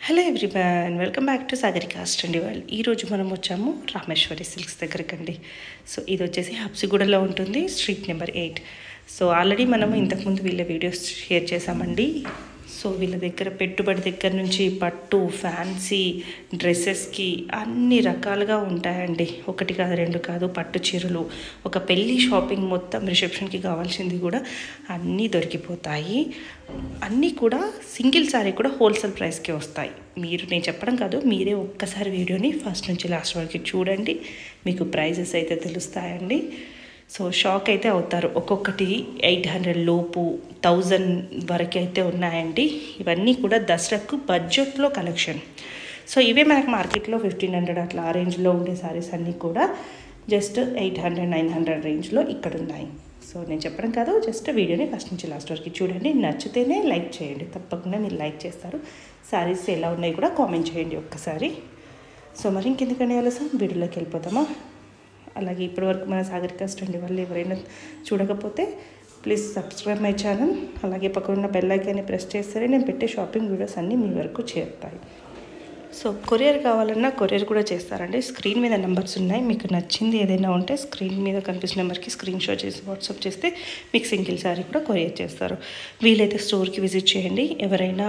Hello everyone, welcome back to Sagarika study world. ఈరోజు మనం వచ్చాము రామేశ్వరి సిల్క్స్ దగ్గరకండి. సో ఇది వచ్చేసి హబ్సిగూడలో ఉంటుంది, స్ట్రీట్ నెంబర్ 8. సో ఆల్రెడీ మనము ఇంతకుముందు వీళ్ళ వీడియోస్ షేర్ చేసామండి. సో వీళ్ళ దగ్గర పెట్టుబడి దగ్గర నుంచి పట్టు, ఫ్యాన్సీ డ్రెస్సెస్కి అన్ని రకాలుగా ఉంటాయండి. ఒకటి కాదు, రెండు కాదు, పట్టు చీరలు, ఒక పెళ్ళి షాపింగ్ మొత్తం రిసెప్షన్కి కావాల్సింది కూడా అన్నీ దొరికిపోతాయి. అన్నీ కూడా సింగిల్ శారీ కూడా హోల్సేల్ ప్రైస్కే వస్తాయి. నేను చెప్పడం కాదు, మీరే ఒక్కసారి వీడియోని ఫస్ట్ నుంచి లాస్ట్ వరకు చూడండి, మీకు ప్రైజెస్ అయితే తెలుస్తాయండి. సో షాక్ అయితే అవుతారు. ఒక్కొక్కటి 800 లోపు 1000 వరకు అయితే ఉన్నాయండి. ఇవన్నీ కూడా దసరాకు బడ్జెట్లో కలెక్షన్. సో ఇవే మనకు మార్కెట్లో 1500 అట్లా ఆ రేంజ్లో ఉండే శారీస్ అన్నీ కూడా జస్ట్ 800, 900 రేంజ్లో ఇక్కడ ఉన్నాయి. సో నేను చెప్పడం కాదు, జస్ట్ వీడియోని ఫస్ట్ నుంచి లాస్ట్ వరకు చూడండి. నచ్చితేనే లైక్ చేయండి, తప్పకుండా మీరు లైక్ చేస్తారు. శారీస్ ఎలా ఉన్నాయి కూడా కామెంట్ చేయండి ఒక్కసారి. సో మరి ఇంకెందుకంటే ఆలస్యం, వీడియోలోకి వెళ్ళిపోతామా? అలాగే ఇప్పటివరకు మన సాగరిక స్టండి వాళ్ళు ఎవరైనా చూడకపోతే ప్లీజ్ సబ్స్క్రైబ్ మై ఛానల్. అలాగే పక్కన ఉన్న బెల్ ఐకాన్ని ప్రెస్ చేస్తే నేను పెట్టే షాపింగ్ వీడియోస్ అన్నీ మీ వరకు చేరుతాయి. సో కొరియర్ కావాలన్నా కొరియర్ కూడా చేస్తారండి. స్క్రీన్ మీద నెంబర్స్ ఉన్నాయి, మీకు నచ్చింది ఏదైనా ఉంటే స్క్రీన్ మీద కనిపిస్తున్న నెంబర్కి స్క్రీన్ షాట్ చేసి వాట్సాప్ చేస్తే మీకు సింగిల్ శారీ కూడా కొరియర్ చేస్తారు. వీలైతే స్టోర్కి విజిట్ చేయండి. ఎవరైనా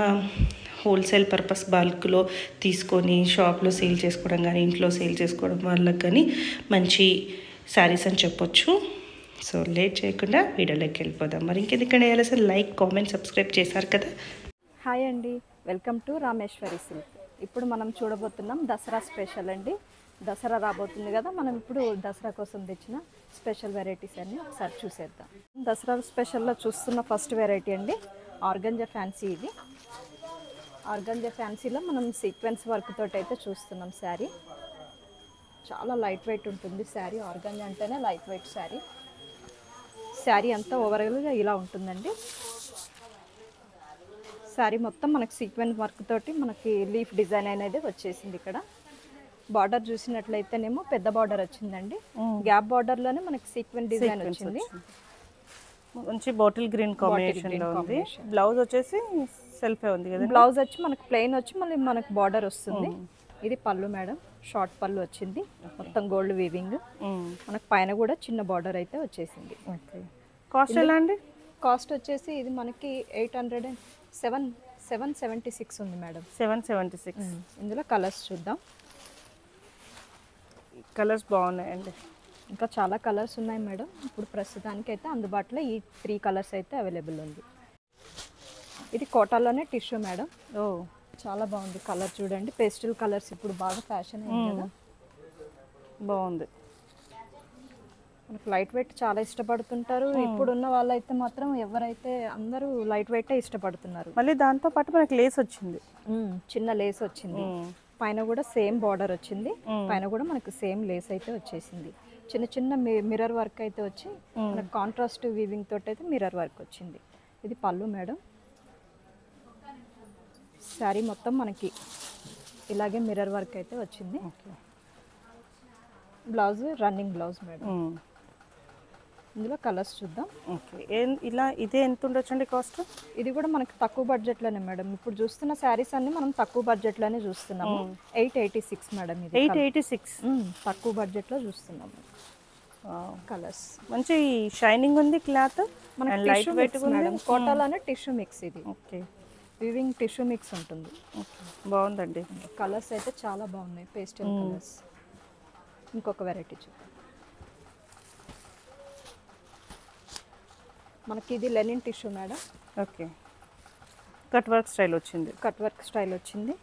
హోల్సేల్ పర్పస్ బల్క్లో తీసుకొని షాప్లో సేల్ చేసుకోవడం కానీ ఇంట్లో సేల్ చేసుకోవడం వాళ్ళకి కానీ మంచి శారీస్ అని చెప్పొచ్చు. సో లేట్ చేయకుండా వీడియోలోకి వెళ్ళిపోదాం. మరి ఇంకెందుకంటే అసలు లైక్, కామెంట్, సబ్స్క్రైబ్ చేశారు కదా. హాయ్ అండి, వెల్కమ్ టు రామేశ్వరి సిల్క్. ఇప్పుడు మనం చూడబోతున్నాం దసరా స్పెషల్ అండి. దసరా రాబోతుంది కదా, మనం ఇప్పుడు దసరా కోసం తెచ్చిన స్పెషల్ వెరైటీస్ అన్ని ఒకసారి చూసేద్దాం. దసరా స్పెషల్లో చూస్తున్న ఫస్ట్ వెరైటీ అండి ఆర్గంజా ఫ్యాన్సీ. ఇది ఆర్గంజా ఫ్యాన్సీలో మనం సీక్వెన్స్ వర్క్ తోటి అయితే చూస్తున్నాం. శారీ చాలా లైట్ వెయిట్ ఉంటుంది. శారీ ఆర్గంజా అంటేనే లైట్ వెయిట్ శారీ. శారీ అంతా ఓవరాల్గా ఇలా ఉంటుందండి. శారీ మొత్తం మనకి సీక్వెన్స్ వర్క్ తోటి మనకి లీఫ్ డిజైన్ అనేది వచ్చేసింది. ఇక్కడ బార్డర్ చూసినట్లయితేనేమో పెద్ద బార్డర్ వచ్చిందండి. గ్యాప్ బార్డర్లోనే మనకి సీక్వెన్స్ డిజైన్ వచ్చింది. మంచి బాటిల్ గ్రీన్ కాంబినేషన్లో ఉంది. బ్లౌజ్ వచ్చేసి సెల్ఫే ఉంది కదా. బ్లౌజ్ వచ్చి మనకి ప్లెయిన్ వచ్చి మళ్ళీ మనకి బార్డర్ వస్తుంది. ఇది పళ్ళు మేడం, షార్ట్ పళ్ళు వచ్చింది, మొత్తం గోల్డ్ వీవింగ్. మనకు పైన కూడా చిన్న బార్డర్ అయితే వచ్చేసింది. కాస్ట్ ఎలా అండి? కాస్ట్ వచ్చేసి ఇది మనకి 776 ఉంది మేడం. 776. ఇందులో కలర్స్ చూద్దాం. కలర్స్ బాగున్నాయండి. ఇంకా చాలా కలర్స్ ఉన్నాయి మేడం. ఇప్పుడు ప్రస్తుతానికి అయితే అందుబాటులో ఈ 3 కలర్స్ అయితే అవైలబుల్ ఉంది. ఇది కోటాలోనే టిష్యూ మేడం. ఓ చాలా బాగుంది కలర్ చూడండి. పేస్టల్ కలర్స్ ఇప్పుడు బాగా ఫ్యాషన్ అయింది కదా, బాగుంది. మనకు లైట్ వెయిట్ చాలా ఇష్టపడుతుంటారు. ఇప్పుడున్న వాళ్ళైతే మాత్రం ఎవరైతే అందరూ లైట్ వెయిటే ఇష్టపడుతున్నారు. మళ్ళీ దాంతో పాటు మనకి లేస్ వచ్చింది, చిన్న లేస్ వచ్చింది. పైన కూడా సేమ్ బార్డర్ వచ్చింది. పైన కూడా మనకు సేమ్ లేస్ అయితే వచ్చేసింది. చిన్న చిన్న మిర్రర్ వర్క్ అయితే వచ్చి మనకు కాంట్రాస్ట్ వీవింగ్ తోటి అయితే మిర్రర్ వర్క్ వచ్చింది. ఇది పళ్ళు మేడం. శారీ మొత్తం మనకి ఇలాగే మిర్రర్ వర్క్ అయితే వచ్చింది. Blouse running blouse madam. ఇందులో కలర్స్ చూద్దాం. ఓకే, ఇలా ఇదే ఎంత ఉండొచ్చండి కాస్ట్? ఇది కూడా మనకి తక్కువ బడ్జెట్లోనే మేడం. ఇప్పుడు చూస్తున్న శారీస్ అన్ని మనం తక్కువ బడ్జెట్లోనే చూస్తున్నాము. 886 మేడం. ఇది 886 తక్కువ బడ్జెట్లో చూస్తున్నాము. కలర్స్ మంచి షైనింగ్ ఉంది. క్లాత్ మనకి లైట్ వెయిట్ మేడం. కోటాలోనే టిష్యూ మిక్స్. ఇది ఓకే, వీవింగ్ టిష్యూ మిక్స్ ఉంటుంది. బాగుందండి. కలర్స్ అయితే చాలా బాగున్నాయి, పేస్టల్ కలర్స్. ఇంకొక వెరైటీ చూద్దాం. మనకి ఇది linen tissue madam. Okay, cut work style వచ్చింది. కట్ వర్క్ స్టైల్ వచ్చింది.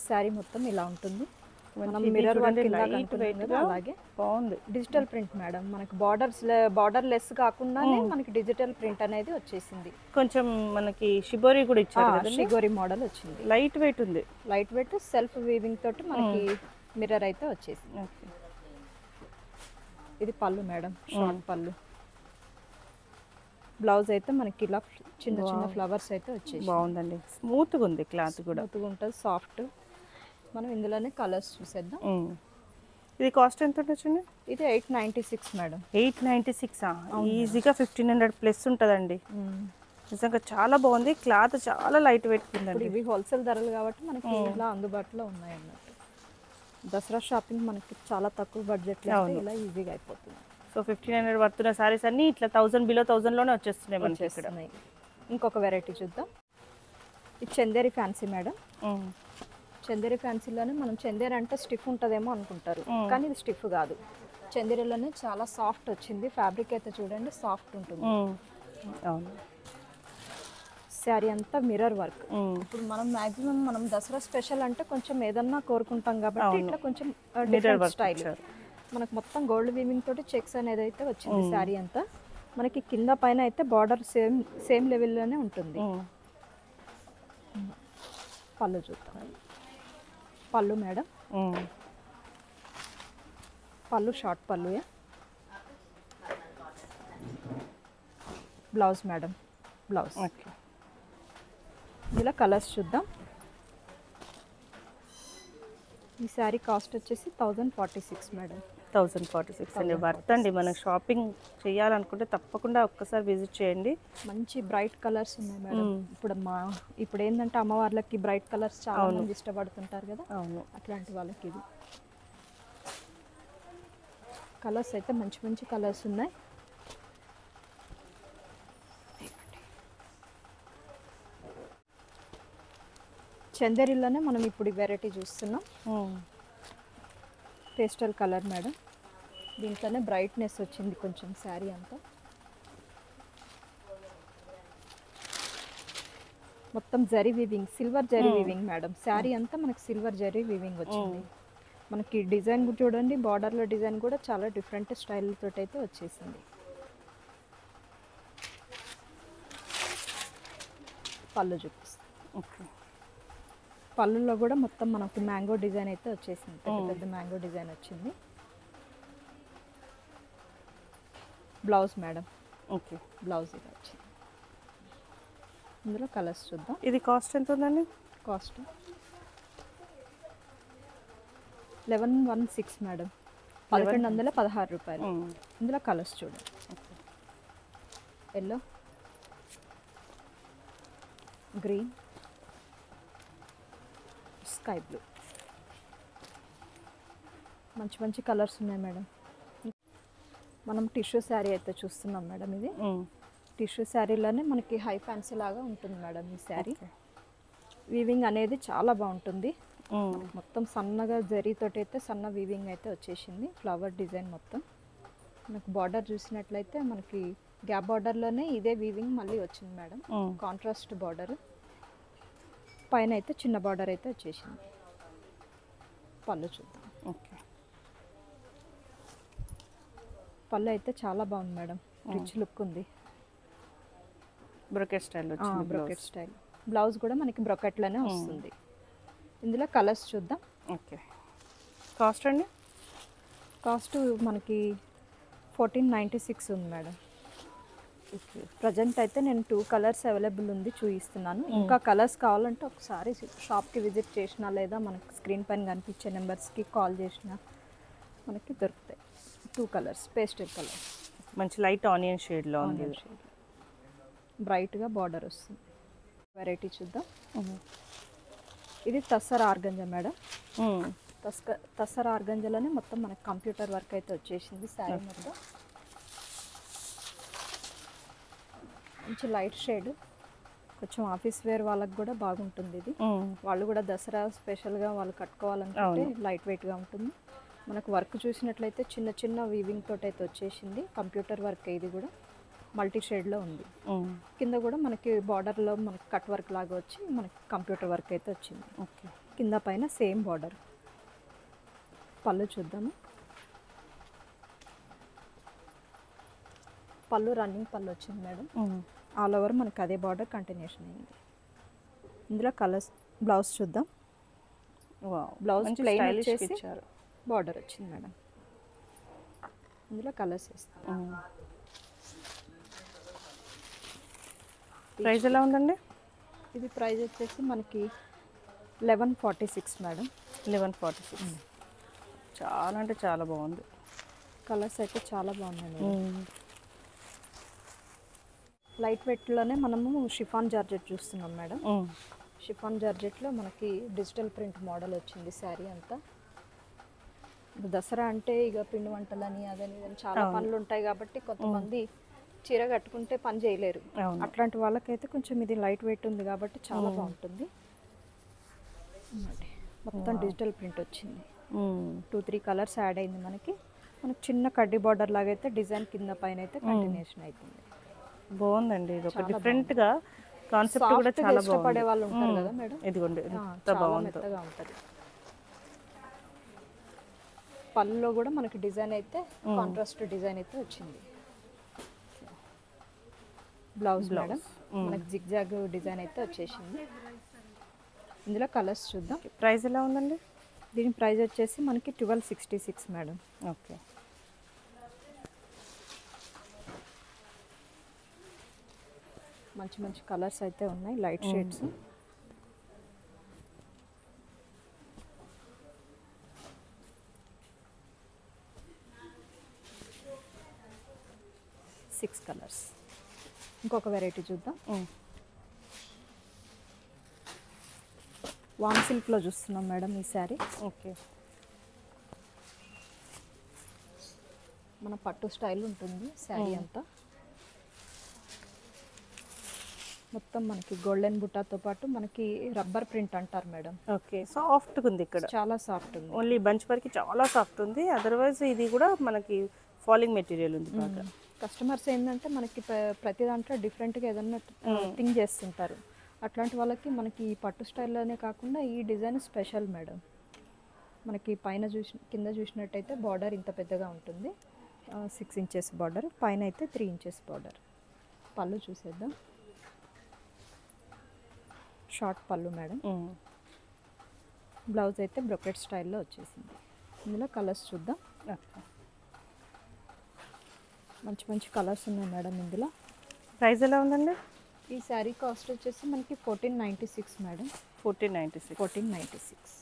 శారీ మొత్తం ఇలా ఉంటుంది. మనం మిర్రర్ వర్క్ అలాగే బాగుంది. Digital print madam. మనకి బార్డర్ లెస్ కాకుండానే మనకి డిజిటల్ ప్రింట్ అనేది వచ్చేసింది. కొంచెం మనకి షిబోరి కూడా ఇచ్చారు కదా. షిగోరి మోడల్ వచ్చింది. లైట్ వెయిట్ ఉంది. లైట్ వెయిట్ సెల్ఫ్ వీవింగ్ తోటి మనకి మిర్రర్ అయితే వచ్చేసింది. ఇది పళ్ళు మేడం, షార్ట్ పళ్ళు. బ్లౌజ్ అయితే మనకి ఇలా చిన్న చిన్న ఫ్లవర్స్ అయితే వచ్చేసి బాగుందండి. స్మూత్గా ఉంది, క్లాత్ కూడా స్మూత్గా ఉంటుంది, సాఫ్ట్. మనం ఇందులోనే కలర్స్ చూసేద్దాం. ఇది కాస్ట్ ఎంత ఉండొచ్చండి? ఇది 896 మేడం. 896 ఈజీగా 1500 ప్లస్ ఉంటుందండి. నిజంగా చాలా బాగుంది. క్లాత్ చాలా లైట్ వెయిట్ ఇప్పుడు ఉందండి. ఇవి హోల్సేల్ ధరలు కాబట్టి మనకి ఇలా అందుబాటులో ఉన్నాయి అన్నట్టు. దసరా షాపింగ్ మనకి చాలా తక్కువ బడ్జెట్లో అయితే ఇలా ఈజీగా అయిపోతుంది. సో 1500 పడుతున్న సారీస్ అన్ని ఇట్లా 1000 బిలో 1000లోనే వచ్చేస్తున్నాయి మనకి ఇక్కడ. వచ్చేస్తున్నాయి. ఇంకొక వెరైటీ చూద్దాం. ఇది చందేరి ఫ్యాన్సీ మేడం. చందేరి ఫ్యాన్సీలోనే మనం చందేరి అంటే స్టిఫ్ ఉంటుందేమో అనుకుంటారు, కానీ ఇది స్టిఫ్ కాదు. చందేరిలోనే చాలా సాఫ్ట్ వచ్చింది. ఫ్యాబ్రిక్ అయితే చూడండి సాఫ్ట్ ఉంటుంది. అవును. శారీ అంతా మిర్రర్ వర్క్. ఇప్పుడు మనం మాక్సిమం మనం దసరా స్పెషల్ అంటే కొంచెం ఏదన్నా కోరుకుంటాం కాబట్టి ఇట్లా కొంచెం డిఫరెంట్ స్టైల్. మనకు మొత్తం గోల్డ్ వీవింగ్ తోటి చెక్స్ అనేది అయితే వచ్చింది శారీ అంతా. మనకి కింద పైన అయితే బార్డర్ సేమ్ లెవెల్లోనే ఉంటుంది. పళ్ళు చూద్దాం. పళ్ళు మేడం, పళ్ళు షార్ట్ పళ్ళు. Blouse madam, blouse. ఇలా కలర్స్ చూద్దాం. ఈ శారీ కాస్ట్ వచ్చేసి 1046 మేడం. 1046 అండి. వర్త్ అండి. మనం షాపింగ్ చేయాలనుకుంటే తప్పకుండా ఒక్కసారి విజిట్ చేయండి. మంచి బ్రైట్ కలర్స్ ఉన్నాయి మేడం. ఇప్పుడు ఏంటంటే అమ్మవార్లకి బ్రైట్ కలర్స్ చాలా మంది ఇష్టపడుతుంటారు కదా. అవును. అట్లాంటి వాళ్ళకి ఇది కలర్స్ అయితే మంచి మంచి కలర్స్ ఉన్నాయి. చందేరిలోనే మనం ఇప్పుడు వెరైటీ చూస్తున్నాం. Pastel colour madam. దీంట్లోనే బ్రైట్నెస్ వచ్చింది కొంచెం శారీ అంతా. మొత్తం zari weaving, silver zari weaving madam. Sari అంతా మనకి సిల్వర్ జరీ వీవింగ్ వచ్చింది. మనకి డిజైన్ చూడండి, బార్డర్లో డిజైన్ కూడా చాలా డిఫరెంట్ స్టైల్ తోటి అయితే వచ్చేసింది. పళ్ళు చూపిస్తాం. ఓకే. పళ్ళులో కూడా మొత్తం మనకు మ్యాంగో డిజైన్ అయితే వచ్చేసింది. పెద్ద పెద్ద మ్యాంగో డిజైన్ వచ్చింది. Blouse madam. ఓకే. బ్లౌజ్ ఇది వచ్చింది. ఇందులో కలర్స్ చూద్దాం. ఇది కాస్ట్ ఎంత ఉందండి? Cost 1116 madam. 1116 రూపాయలు. ఇందులో కలర్స్ చూడండి. Yellow, green, sky blue. మంచి మంచి కలర్స్ ఉన్నాయి మేడం. మనం టిష్యూ శారీ అయితే చూస్తున్నాం మేడం. ఇది టిష్యూ శారీలోనే మనకి హై ఫ్యాన్సీ లాగా ఉంటుంది మేడం ఈ శారీ. వీవింగ్ అనేది చాలా బాగుంటుంది. మొత్తం సన్నగా జరీతోటి అయితే సన్న వీవింగ్ అయితే వచ్చేసింది. ఫ్లవర్ డిజైన్ మొత్తం మనకు బార్డర్ చూసినట్లయితే మనకి గ్యాప్ బార్డర్లోనే ఇదే వీవింగ్ మళ్ళీ వచ్చింది మేడం. కాంట్రాస్ట్ బార్డర్ పైన అయితే చిన్న బార్డర్ అయితే వచ్చేసింది. పళ్ళు చూద్దాం. ఓకే. పళ్ళు అయితే చాలా బాగుంది మేడం. రిచ్ లుక్ ఉంది. బ్రొకెట్ స్టైల్ వచ్చింది. Brocade style. బ్లౌజ్ కూడా మనకి బ్రొకెట్లోనే వస్తుంది. ఇందులో కలర్స్ చూద్దాం. ఓకే. కాస్ట్ అండి? కాస్ట్ మనకి 1496 ఉంది మేడం. ప్రజెంట్ అయితే నేను 2 కలర్స్ అవైలబుల్ ఉంది చూపిస్తున్నాను. ఇంకా కలర్స్ కావాలంటే ఒకసారి షాప్కి విజిట్ చేసినా లేదా మనకి స్క్రీన్ పైన కనిపించే నెంబర్స్కి కాల్ చేసినా మనకి దొరుకుతాయి. 2 కలర్స్ పేస్టల్ కలర్స్. మంచి లైట్ ఆనియన్ షేడ్లో ఉంది. బ్రైట్గా బార్డర్ వస్తుంది. వెరైటీ చూద్దాం. ఇది తస్సర్ ఆర్గంజా మేడం. తస్సర్ ఆర్గంజాలోనే మొత్తం మనకి కంప్యూటర్ వర్క్ అయితే వచ్చేసింది శారీ మొత్తం. మంచి లైట్ షేడ్, కొంచెం ఆఫీస్ వేర్ వాళ్ళకి కూడా బాగుంటుంది ఇది. వాళ్ళు కూడా దసరా స్పెషల్గా వాళ్ళు కట్టుకోవాలనుకుంటే లైట్ వెయిట్గా ఉంటుంది. మనకు వర్క్ చూసినట్లయితే చిన్న చిన్న వీవింగ్ తోటి అయితే వచ్చేసింది. కంప్యూటర్ వర్క్ ఇది కూడా మల్టీ షేడ్లో ఉంది. కింద కూడా మనకి బార్డర్లో మనకి కట్ వర్క్ లాగా వచ్చి మనకి కంప్యూటర్ వర్క్ అయితే వచ్చింది. ఓకే. కింద పైన సేమ్ బార్డర్. పళ్ళు చూద్దాము. పళ్ళు రన్నింగ్ పళ్ళు వచ్చింది మేడం. ఆల్ ఓవర్ మనకి అదే బార్డర్ కంటిన్యూషన్ అయింది. ఇందులో కలర్స్. బ్లౌజ్ చూద్దాం. బ్లౌజ్ ప్లెయిన్ వచ్చేసి బార్డర్ వచ్చింది మేడం. ఇందులో కలర్స్ వేస్తాం. ప్రైస్ ఎలా ఉందండి? ఇది ప్రైస్ వచ్చేసి మనకి 1146 మేడం. 1146. చాలా అంటే చాలా బాగుంది. కలర్స్ అయితే చాలా బాగున్నాయి. లైట్ వెయిట్లోనే మనము షిఫాన్ జార్జెట్ చూస్తున్నాం మేడం. షిఫాన్ జార్జెట్లో మనకి డిజిటల్ ప్రింట్ మోడల్ వచ్చింది శారీ అంతా. దసరా అంటే ఇక పిండి వంటలని అదని ఇదని చాలా పనులు ఉంటాయి కాబట్టి కొంతమంది చీర కట్టుకుంటే పని చేయలేరు. అట్లాంటి వాళ్ళకైతే కొంచెం ఇది లైట్ వెయిట్ ఉంది కాబట్టి చాలా బాగుంటుంది. మొత్తం డిజిటల్ ప్రింట్ వచ్చింది. 2-3 కలర్స్ యాడ్ అయింది మనకి చిన్న కడ్డీ బార్డర్ లాగా అయితే డిజైన్ కింద పైన అయితే కంటిన్యూషన్ అవుతుంది. బాగుందండి, ఇది ఒక డిఫరెంట్ గా కాన్సెప్ట్ కూడా చాలా ఇష్టపడే వాళ్ళు ఉంటారు కదా మేడం. ఇదిగోండి చాలా మెత్తగా ఉంటుంది. పళ్ళులో కూడా మనకి డిజైన్ అయితే కాంట్రాస్ట్ డిజైన్ అయితే వచ్చింది. బ్లౌజ్ మేడం మనకి జిగ్జాగ్ డిజైన్ అయితే వచ్చేసింది. ఇందులో కలర్స్ చూద్దాం. ప్రైస్ ఎలా ఉందండి? దీని ప్రైస్ వచ్చేసి మనకి 1266 మేడం. ఓకే, మంచి మంచి కలర్స్ అయితే ఉన్నాయి, లైట్ షేడ్స్. Six colours. ఇంకొక వెరైటీ చూద్దాం. వామ్ సిల్క్లో చూస్తున్నాం మేడం ఈ శారీ. ఓకే, మన పట్టు స్టైల్ ఉంటుంది శారీ అంతా. మొత్తం మనకి గోల్డెన్ బుట్టాతో పాటు మనకి రబ్బర్ ప్రింట్ అంటారు మేడం. ఓకే, సాఫ్ట్గా ఉంది, ఇక్కడ చాలా సాఫ్ట్ ఉంది. ఓన్లీ బంచ్ వరకు చాలా సాఫ్ట్ ఉంది, అదర్వైజ్ ఇది కూడా మనకి ఫాలింగ్ మెటీరియల్ ఉంది బాగా. కస్టమర్స్ ఏంటంటే మనకి ప్రతి దాంట్లో డిఫరెంట్గా ఏదన్నా థింక్ చేస్తుంటారు. అట్లాంటి వాళ్ళకి మనకి ఈ పట్టు స్టైల్లోనే కాకుండా ఈ డిజైన్ స్పెషల్ మేడం. మనకి పైన కింద చూసినట్టయితే బార్డర్ ఇంత పెద్దగా ఉంటుంది, 6 ఇంచెస్ బార్డర్, పైన అయితే 3 ఇంచెస్ బార్డర్. పళ్ళు చూసేద్దాం. షార్ట్ పళ్ళు మేడం. బ్లౌజ్ అయితే బ్రొకెట్ స్టైల్లో వచ్చేసింది. ఇందులో కలర్స్ చూద్దాం. మంచి మంచి కలర్స్ ఉన్నాయి మేడం ఇందులో. ప్రైస్ ఎలా ఉందండి? ఈ శారీ కాస్ట్ వచ్చేసి మనకి 1496 మేడం. 1496.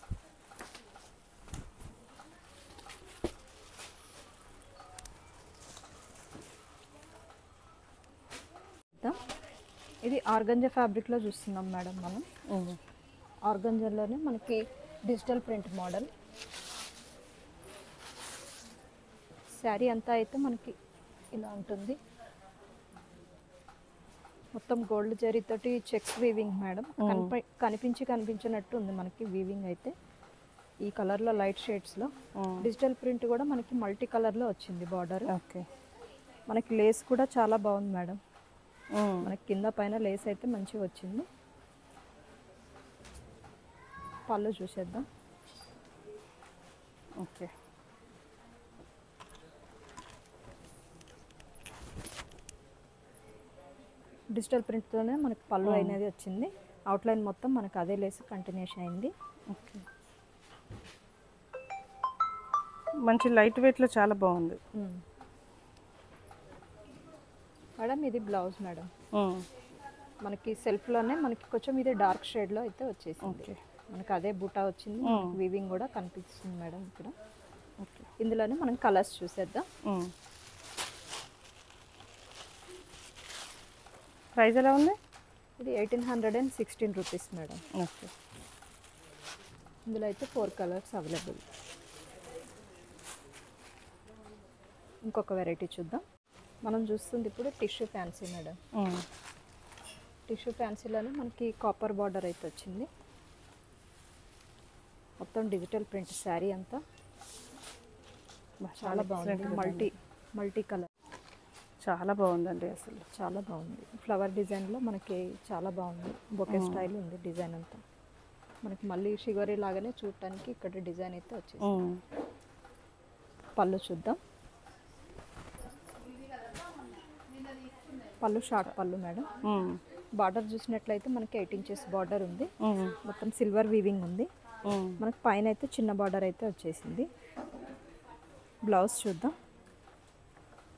ఇది ఆర్గంజా ఫ్యాబ్రిక్లో చూస్తున్నాం మేడం మనం. ఆర్గంజాలోనే మనకి డిజిటల్ ప్రింట్ మోడల్ శారీ అంతా అయితే మనకి ఇలా ఉంటుంది. మొత్తం గోల్డ్ జరీతోటి చెక్స్ వీవింగ్ మేడం. కనిపించినట్టు ఉంది మనకి వీవింగ్ అయితే. ఈ కలర్లో లైట్ షేడ్స్లో డిజిటల్ ప్రింట్ కూడా మనకి మల్టీ కలర్లో వచ్చింది బార్డర్. ఓకే, మనకి లేస్ కూడా చాలా బాగుంది మేడం. మనకి కింద పైన లేస్ అయితే మంచిగా వచ్చింది. పళ్ళు చూసేద్దాం. ఓకే, డిజిటల్ ప్రింట్తోనే మనకి పళ్ళు అనేది వచ్చింది. అవుట్లైన్ మొత్తం మనకు అదే లేస్ కంటిన్యూషన్ అయింది. ఓకే, మంచి లైట్ వెయిట్లో చాలా బాగుంది మేడం. ఇది బ్లౌజ్ మేడం. మనకి సెల్ఫ్లోనే మనకి కొంచెం ఇది డార్క్ షేడ్లో అయితే వచ్చేసింది. మనకి అదే బూటా వచ్చింది, వీవింగ్ కూడా కనిపిస్తుంది మేడం ఇక్కడ. ఓకే, ఇందులోనే మనం కలర్స్ చూసేద్దాం. ప్రైస్ ఎలా ఉంది? ఇది 1816 రూపీస్ మేడం. ఓకే, ఇందులో అయితే 4 కలర్స్ అవైలబుల్. ఇంకొక వెరైటీ చూద్దాం. మనం చూస్తుంది ఇప్పుడు టిష్యూ ఫ్యాన్సీ మేడం. టిష్యూ ఫ్యాన్సీలోనే మనకి కాపర్ బార్డర్ అయితే వచ్చింది. మొత్తం డిజిటల్ ప్రింట్ శారీ అంతా చాలా బాగుంది. మల్టీ కలర్ చాలా బాగుందండి, అసలు చాలా బాగుంది. ఫ్లవర్ డిజైన్లో మనకి చాలా బాగుంది. బొకే స్టైల్ ఉంది డిజైన్ అంతా. మనకి మళ్ళీ షిగరీ లాగానే చూడటానికి ఇక్కడ డిజైన్ అయితే వచ్చింది. పళ్ళు చూద్దాం. పళ్ళు షార్ట్ పళ్ళు మేడం. బార్డర్ చూసినట్లయితే మనకి 8 ఇంచెస్ బార్డర్ ఉంది. మొత్తం సిల్వర్ వీవింగ్ ఉంది. మనకి పైన అయితే చిన్న బార్డర్ అయితే వచ్చేసింది. బ్లౌజ్ చూద్దాం.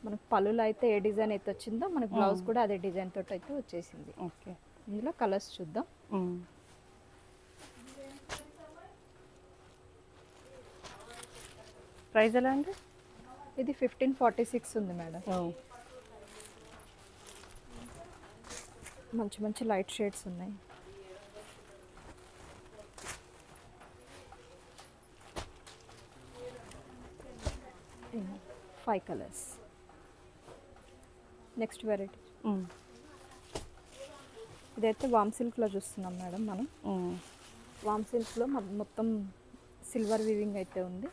మనకు పళ్ళులో అయితే ఏ డిజైన్ అయితే వచ్చిందో మనకి బ్లౌజ్ కూడా అదే డిజైన్ తోటి అయితే వచ్చేసింది. ఓకే, ఇందులో కలర్స్ చూద్దాం. ప్రైస్ ఎలా అండి? ఇది 1546 ఉంది మేడం. మంచి మంచి లైట్ షేడ్స్ ఉన్నాయి. Five colours. నెక్స్ట్ వెరైటీ ఇదైతే వామ్ సిల్క్లో చూస్తున్నాం మేడం మనం. వామ్ సిల్క్లో మొత్తం సిల్వర్ వీవింగ్ అయితే ఉంది.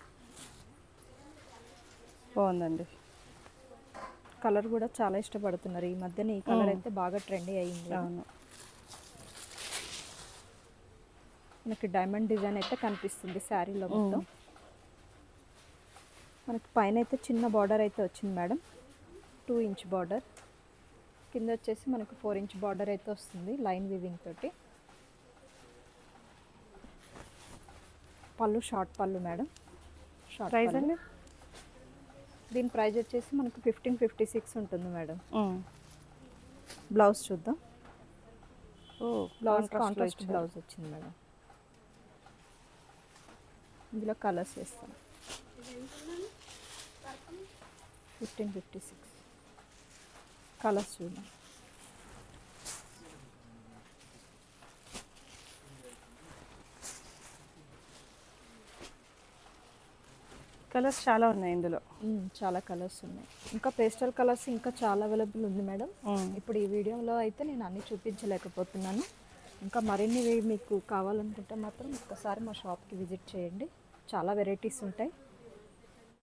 బాగుందండి. కలర్ కూడా చాలా ఇష్టపడుతున్నారు ఈ మధ్యన. ఈ కలర్ అయితే బాగా ట్రెండీ అయ్యింది. అవును. మనకి డైమండ్ డిజైన్ అయితే కనిపిస్తుంది శారీలో మొత్తం. మనకి పైన అయితే చిన్న బార్డర్ అయితే వచ్చింది మేడం, 2 ఇంచ్ బార్డర్. కింద వచ్చేసి మనకు 4 ఇంచ్ బార్డర్ అయితే వస్తుంది లైన్ వీవింగ్ తోటి. పళ్ళు షార్ట్ పళ్ళు మేడం. షార్ట్ ప్రైస్ అండి? దీని ప్రైస్ వచ్చేసి మనకు 1556 ఉంటుంది మేడం. బ్లౌజ్ చూద్దాం. బ్లౌజ్ కాంట్రాస్ట్ బ్లౌజ్ వచ్చింది మేడం. ఇందులో కలర్స్ వేస్తాం. 1556 కలర్స్ చూద్దాం. కలర్స్ చాలా ఉన్నాయి ఇందులో. చాలా కలర్స్ ఉన్నాయి. ఇంకా పేస్టల్ కలర్స్ ఇంకా చాలా అవైలబుల్ ఉంది మేడం. ఇప్పుడు ఈ వీడియోలో అయితే నేను అన్నీ చూపించలేకపోతున్నాను. ఇంకా మరిన్ని మీకు కావాలనుకుంటే మాత్రం ఒక్కసారి మా షాప్కి విజిట్ చేయండి. చాలా వెరైటీస్ ఉంటాయి.